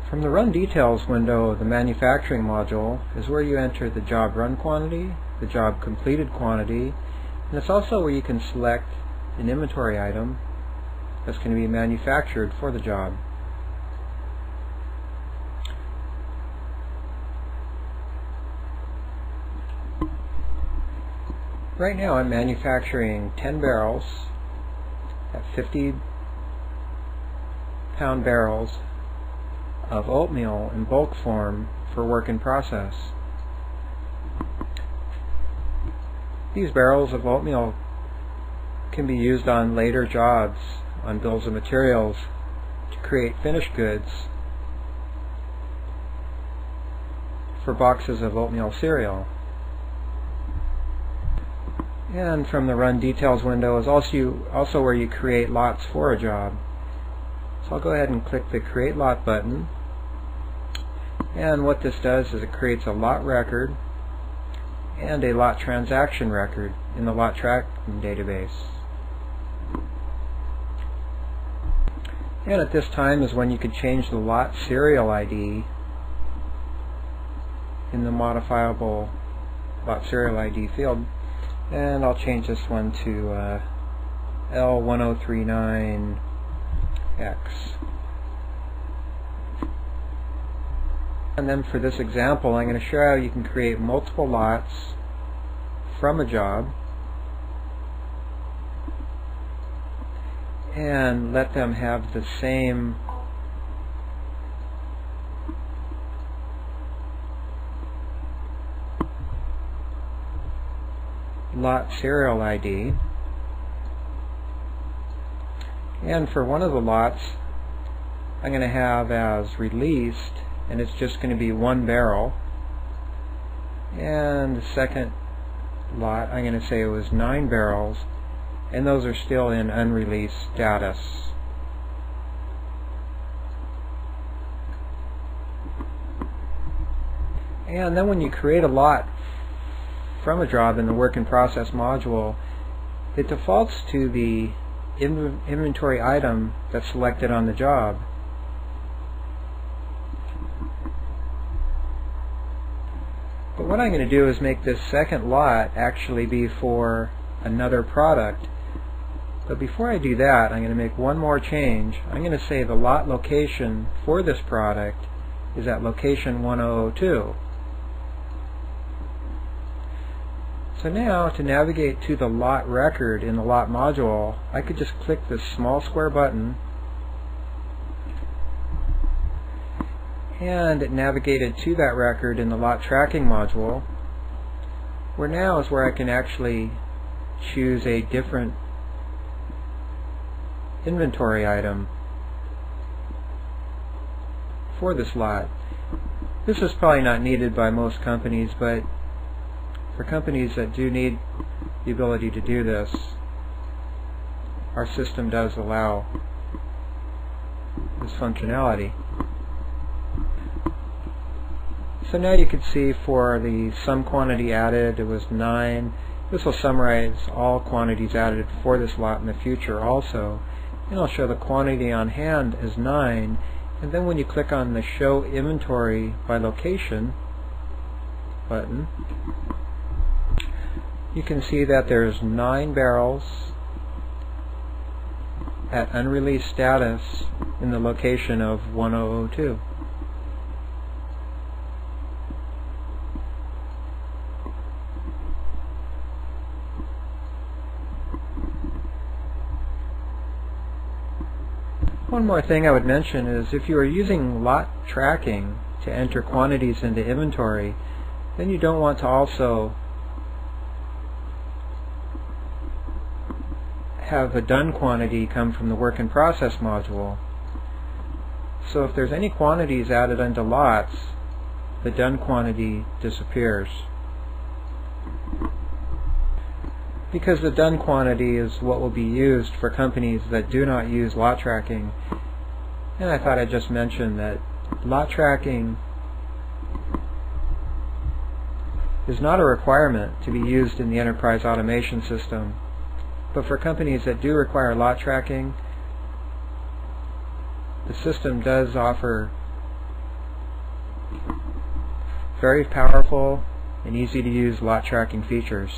From the Run Details window of the Manufacturing module is where you enter the job run quantity, the job completed quantity, and it's also where you can select an inventory item that's going to be manufactured for the job. Right now I'm manufacturing 10 barrels at 50-pound barrels of oatmeal in bulk form for work in process. These barrels of oatmeal can be used on later jobs on bills of materials to create finished goods for boxes of oatmeal cereal. And from the Run Details window is also where you create lots for a job. So I'll go ahead and click the Create Lot button, and what this does is it creates a lot record and a lot transaction record in the lot tracking database. And at this time is when you could change the lot serial ID in the modifiable lot serial ID field. And I'll change this one to L1039X. And then for this example, I'm going to show how you can create multiple lots from a job and let them have the same lot serial ID. And for one of the lots I'm going to have as released, and it's just going to be 1 barrel, and the second lot I'm going to say it was 9 barrels, and those are still in unreleased status. And then when you create a lot from a job in the Work in Process module, it defaults to the inventory item that's selected on the job. But what I'm going to do is make this second lot actually be for another product. But before I do that, I'm going to make one more change. I'm going to say the lot location for this product is at location 1002. So now, to navigate to the lot record in the lot module, I could just click this small square button, and it navigated to that record in the lot tracking module, where now is where I can actually choose a different inventory item for this lot. This is probably not needed by most companies, but for companies that do need the ability to do this, our system does allow this functionality. So now you can see for the sum quantity added, it was 9. This will summarize all quantities added for this lot in the future also. And I'll show the quantity on hand as 9. And then when you click on the Show Inventory by Location button, you can see that there's 9 barrels at unreleased status in the location of 1002. One more thing I would mention is if you are using lot tracking to enter quantities into inventory, then you don't want to also have a done quantity come from the Work in Process module. So if there's any quantities added into lots, the done quantity disappears. Because the done quantity is what will be used for companies that do not use lot tracking. And I thought I'd just mention that lot tracking is not a requirement to be used in the enterprise automation system. But for companies that do require lot tracking, the system does offer very powerful and easy to use lot tracking features.